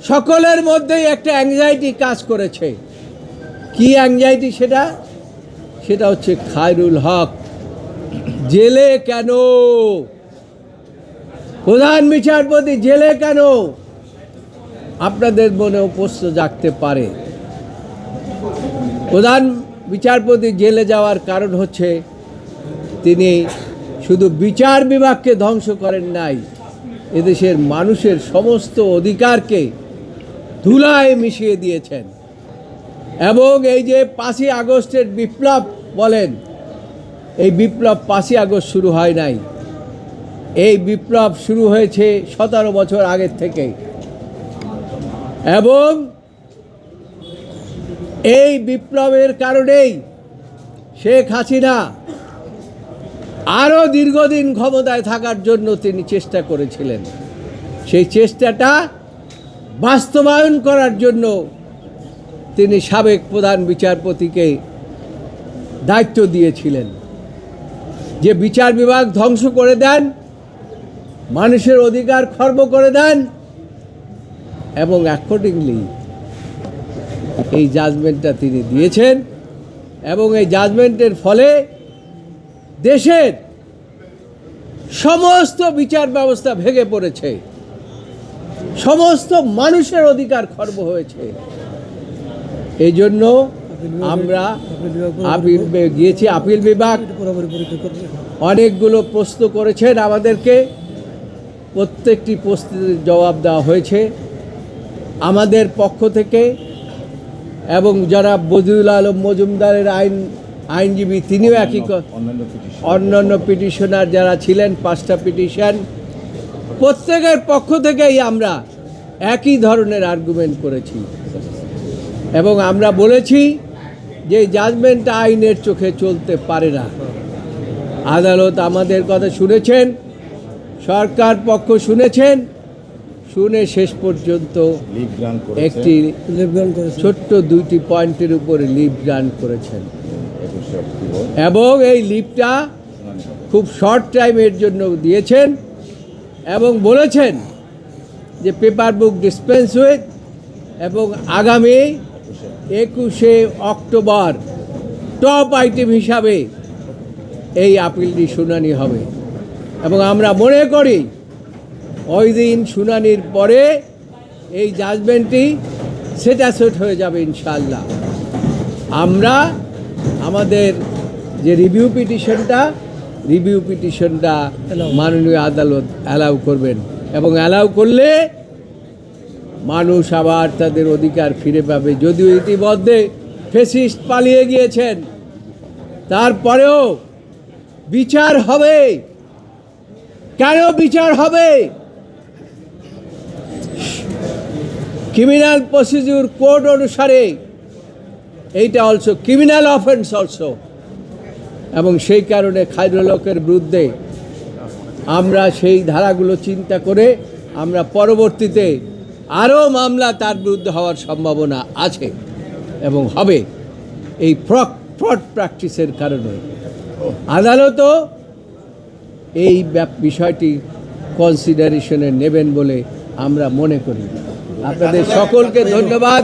সকলের মধ্যেই একটা অ্যাংজাইটি কাজ করেছে। কি অ্যাংজাইটি সেটা? সেটা হচ্ছে খায়রুল হক জেলে কেন, প্রধান বিচারপতি জেলে কেন? আপনাদের মনেও প্রশ্ন জাগতে পারে। প্রধান বিচারপতি জেলে যাওয়ার কারণ হচ্ছে তিনি শুধু বিচার বিভাগকে ধ্বংস করেন নাই, এদেশের মানুষের সমস্ত অধিকারকে ধুলায় মিশিয়ে দিয়েছেন। এবং এই যে 5ই আগস্টের বিপ্লব বলেন, এই বিপ্লব 5ই আগস্ট শুরু হয় নাই, এই বিপ্লব শুরু হয়েছে 17 বছর আগের থেকে। এবং এই বিপ্লবের কারণেই শেখ হাসিনা আরও দীর্ঘদিন ক্ষমতায় থাকার জন্য তিনি চেষ্টা করেছিলেন। সেই চেষ্টাটা বাস্তবায়ন করার জন্য তিনি সাবেক প্রধান বিচারপতিকে দায়িত্ব দিয়েছিলেন যে বিচার বিভাগ ধ্বংস করে দেন, মানুষের অধিকার খর্ব করে দেন, এবং অ্যাকর্ডিংলি এই জাজমেন্টটা তিনি দিয়েছেন। এবং এই জাজমেন্টের ফলে দেশের সমস্ত বিচার ব্যবস্থা ভেঙে পড়েছে, সমস্ত মানুষের অধিকার খর্ব হয়েছে। এই জন্য আমরা গিয়েছি, আপিল বিভাগ অনেকগুলো প্রশ্ন করেছেন আমাদেরকে, প্রত্যেকটি প্রশ্নের জবাব দেওয়া হয়েছে আমাদের পক্ষ থেকে। এবং যারা বদিউল আলম মজুমদারের আইনজীবী তিনিও একই, অন্যান্য পিটিশনার যারা ছিলেন 5টা পিটিশন, প্রত্যেকের পক্ষ থেকেই আমরা একই ধরনের আর্গুমেন্ট করেছি। এবং আমরা বলেছি যে জাজমেন্ট আইনের চোখে চলতে পারে না। আদালত আমাদের কথা শুনেছেন, সরকার পক্ষ শুনেছেন, শুনে শেষ পর্যন্ত একটি ছোট্ট 2টি পয়েন্টের উপরে লিভ গ্রান্ট করেছেন। এবং এই লিভটা খুব শর্ট টাইমের জন্য দিয়েছেন এবং বলেছেন যে পেপার বুক ডিসপেন্স উইথ, এবং আগামী 21শে অক্টোবর টপ আইটেম হিসাবে এই আপিলটি শুনানি হবে। এবং আমরা মনে করি ওই দিন শুনানির পরে এই জাজমেন্টটি সেটাসেট হয়ে যাবে ইনশাআল্লাহ। আমরা আমাদের যে রিভিউ পিটিশনটা মাননীয় আদালত অ্যালাউ করবেন, এবং অ্যালাউ করলে মানুষ আবার তাদের অধিকার ফিরে পাবে। যদিও ইতিমধ্যে ফ্যাসিস্ট পালিয়ে গিয়েছেন, তারপরেও বিচার হবে। কেন বিচার হবে? ক্রিমিনাল প্রসিডিউর কোড অনুসারে এইটা অলসো ক্রিমিনাল অফেন্স অলসো। এবং সেই কারণে খায়রুল হকের বিরুদ্ধে আমরা সেই ধারাগুলো চিন্তা করে আমরা পরবর্তীতে আরও মামলা তার বিরুদ্ধে হওয়ার সম্ভাবনা আছে এবং হবে। এই ফ্রড প্র্যাকটিসের কারণে আদালতও এই বিষয়টি কনসিডারেশনে নেবেন বলে আমরা মনে করি। আপনাদের সকলকে ধন্যবাদ।